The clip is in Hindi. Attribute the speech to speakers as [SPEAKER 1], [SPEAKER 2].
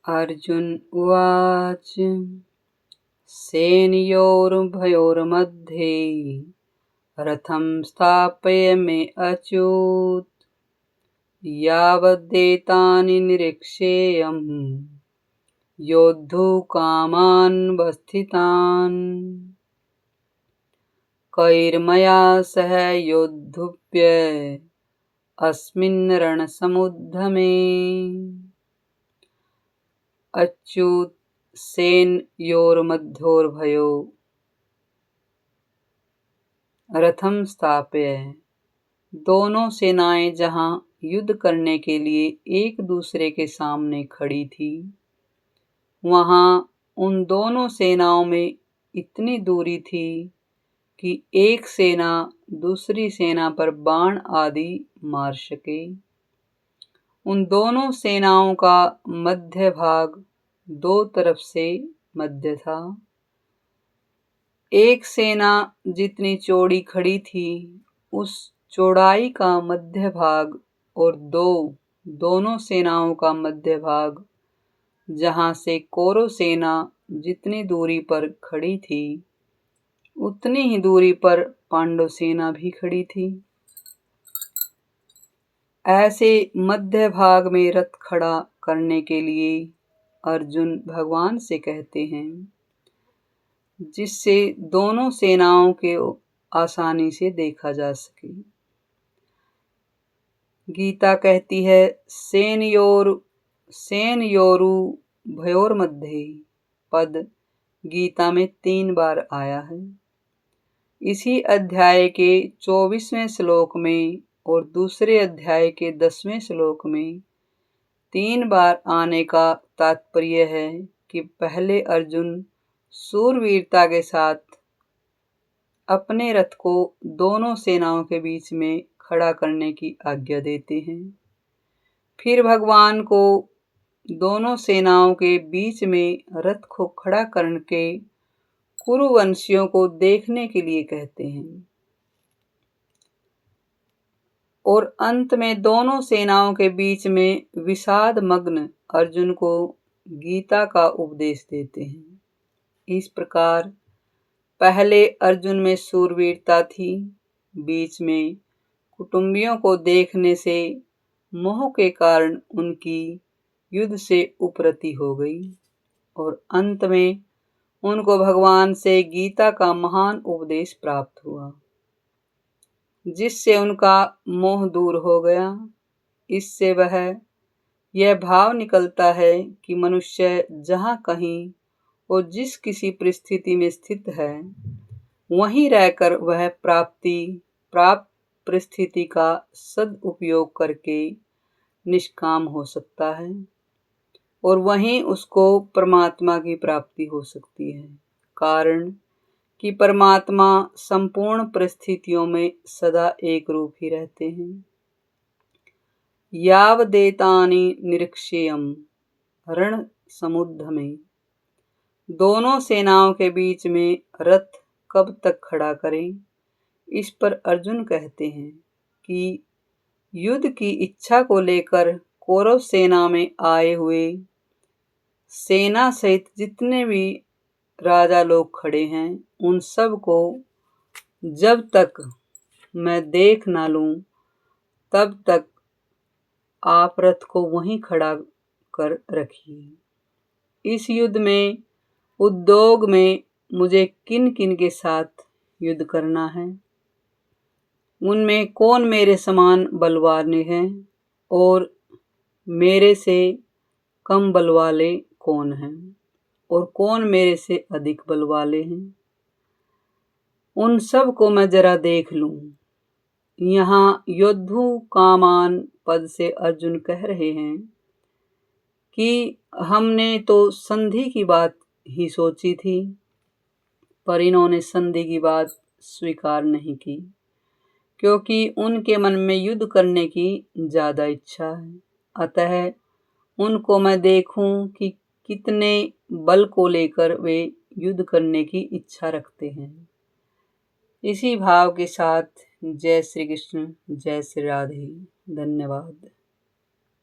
[SPEAKER 1] अर्जुन उवाच सेनयोरुभयोर्मध्ये रथं स्थापयमेच्युत यावदेतानि निरीक्षेयं योद्धुकामान् वस्थितान् कैर्मया सह योद्धुभ्य अस्मिन् रणसमुद्यमे। अच्युत सेनयोर्मध्योर्भयो रथम स्थाप्य। दोनों सेनाएं जहां युद्ध करने के लिए एक दूसरे के सामने खड़ी थी, वहां उन दोनों सेनाओं में इतनी दूरी थी कि एक सेना दूसरी सेना पर बाण आदि मार सके। उन दोनों सेनाओं का मध्य भाग दो तरफ से मध्य था। एक सेना जितनी चौड़ी खड़ी थी, उस चौड़ाई का मध्य भाग और दोनों सेनाओं का मध्य भाग, जहां से कौरव सेना जितनी दूरी पर खड़ी थी, उतनी ही दूरी पर पांडव सेना भी खड़ी थी। ऐसे मध्य भाग में रथ खड़ा करने के लिए अर्जुन भगवान से कहते हैं, जिससे दोनों सेनाओं के आसानी से देखा जा सके। गीता कहती है सेनयोरु भयोर्मध्ये पद गीता में 3 बार आया है। इसी अध्याय के 24वें श्लोक में और दूसरे अध्याय के 10वें श्लोक में 3 बार आने का तात्पर्य है कि पहले अर्जुन शूरवीरता के साथ अपने रथ को दोनों सेनाओं के बीच में खड़ा करने की आज्ञा देते हैं। फिर भगवान को दोनों सेनाओं के बीच में रथ को खड़ा करके कुरुवंशियों को देखने के लिए कहते हैं, और अंत में दोनों सेनाओं के बीच में विषाद मग्न अर्जुन को गीता का उपदेश देते हैं। इस प्रकार पहले अर्जुन में शूरवीरता थी, बीच में कुटुंबियों को देखने से मोह के कारण उनकी युद्ध से उपरति हो गई, और अंत में उनको भगवान से गीता का महान उपदेश प्राप्त हुआ, जिससे उनका मोह दूर हो गया। इससे वह यह भाव निकलता है कि मनुष्य जहाँ कहीं और जिस किसी परिस्थिति में स्थित है, वहीं रहकर वह प्राप्त परिस्थिति का सदुपयोग करके निष्काम हो सकता है, और वहीं उसको परमात्मा की प्राप्ति हो सकती है। कारण कि परमात्मा संपूर्ण परिस्थितियों में सदा एक रूप ही रहते हैं। यावदेतानि निरीक्षेयम् रण समुद्यमे। दोनों सेनाओं के बीच में रथ कब तक खड़ा करें, इस पर अर्जुन कहते हैं कि युद्ध की इच्छा को लेकर कौरव सेना में आए हुए सेना सहित जितने भी राजा लोग खड़े हैं, उन सब को जब तक मैं देख ना लूं, तब तक आप रथ को वहीं खड़ा कर रखिए। इस युद्ध में उद्योग में मुझे किन किन के साथ युद्ध करना है, उनमें कौन मेरे समान बलवान हैं और मेरे से कम बल वाले कौन हैं, और कौन मेरे से अधिक बल वाले हैं, उन सब को मैं जरा देख लूं। यहाँ योद्धु कामान पद से अर्जुन कह रहे हैं कि हमने तो संधि की बात ही सोची थी, पर इन्होंने संधि की बात स्वीकार नहीं की, क्योंकि उनके मन में युद्ध करने की ज्यादा इच्छा है। अतः उनको मैं देखूं कि कितने बल को लेकर वे युद्ध करने की इच्छा रखते हैं। इसी भाव के साथ जय श्री कृष्ण, जय श्री राधे। धन्यवाद।